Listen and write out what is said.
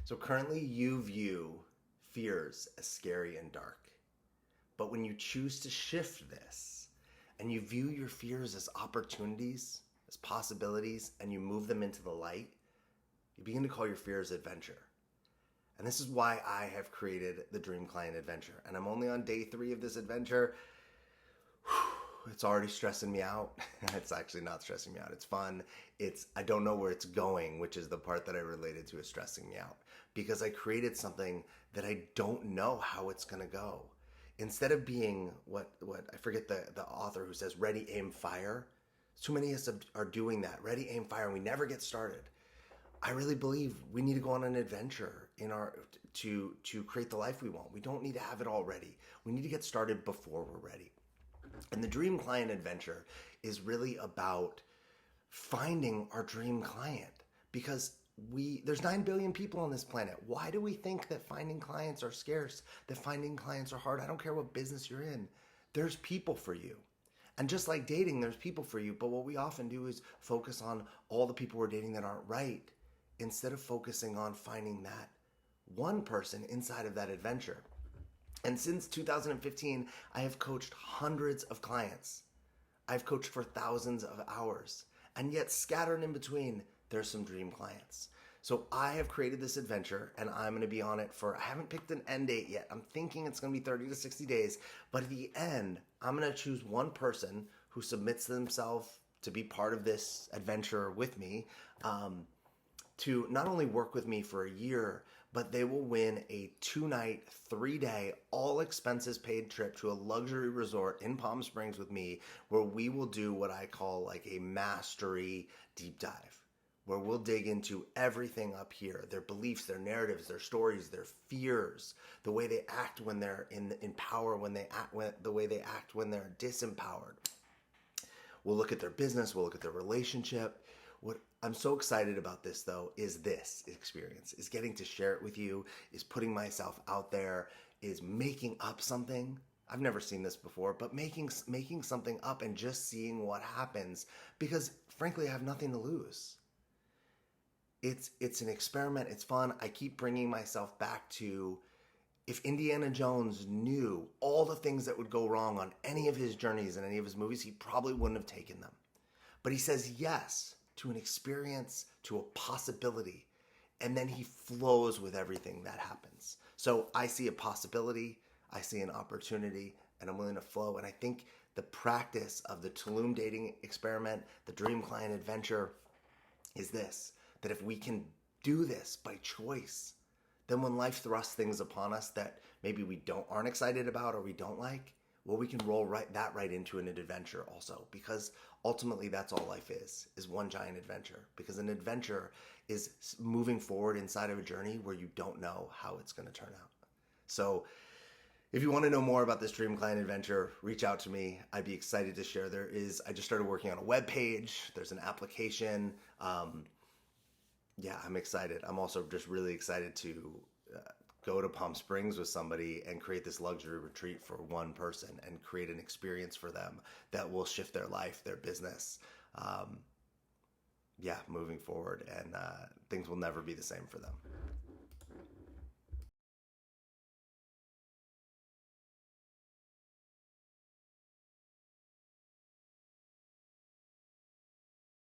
So currently you view fears as scary and dark. But when you choose to shift this and you view your fears as opportunities, as possibilities, and you move them into the light, you begin to call your fears adventure. And this is why I have created the DreamClient Adventure. And I'm only on day 3 of this adventure. It's already stressing me out. It's actually not stressing me out. It's fun. I don't know where it's going, which is the part that I related to as stressing me out. Because I created something that I don't know how it's going to go. Instead of being what I forget the author who says ready, aim, fire. Too many of us are doing that. Ready, aim, fire, and we never get started. I really believe we need to go on an adventure to create the life we want. We don't need to have it all ready. We need to get started before we're ready. And the DreamClient Adventure is really about finding our dream client, because there's 9 billion people on this planet. Why do we think that finding clients are scarce, that finding clients are hard? I don't care what business you're in. There's people for you. And just like dating, there's people for you. But what we often do is focus on all the people we're dating that aren't right, instead of focusing on finding that one person inside of that adventure. And since 2015, I have coached hundreds of clients. I've coached for thousands of hours. And yet scattered in between, there's some dream clients. So I have created this adventure, and I'm going to be on it I haven't picked an end date yet. I'm thinking it's going to be 30 to 60 days. But at the end, I'm going to choose one person who submits themselves to be part of this adventure with me, to not only work with me for a year, but they will win a 2-night, 3-day, all expenses paid trip to a luxury resort in Palm Springs with me, where we will do what I call like a mastery deep dive, where we'll dig into everything up here: their beliefs, their narratives, their stories, their fears, the way they act when they're in power, the way they act when they're disempowered. We'll look at their business, we'll look at their relationship. What I'm so excited about this, though, is this experience, is getting to share it with you, is putting myself out there, is making up something. I've never seen this before, but making something up and just seeing what happens, because frankly, I have nothing to lose. It's an experiment. It's fun. I keep bringing myself back to, if Indiana Jones knew all the things that would go wrong on any of his journeys in any of his movies, he probably wouldn't have taken them. But he says yes to an experience, to a possibility, and then he flows with everything that happens. So I see a possibility, I see an opportunity, and I'm willing to flow. And I think the practice of the Tulum dating experiment, the DreamClient Adventure, is this: that if we can do this by choice, then when life thrusts things upon us that maybe we aren't excited about or we don't like, well, we can roll right into an adventure also, because ultimately that's all life is one giant adventure. Because an adventure is moving forward inside of a journey where you don't know how it's going to turn out. So if you want to know more about this DreamClient Adventure, reach out to me. I'd be excited to share. I just started working on a web page. There's an application. Yeah, I'm excited. I'm also just really excited to go to Palm Springs with somebody and create this luxury retreat for one person and create an experience for them that will shift their life, their business, moving forward, and things will never be the same for them.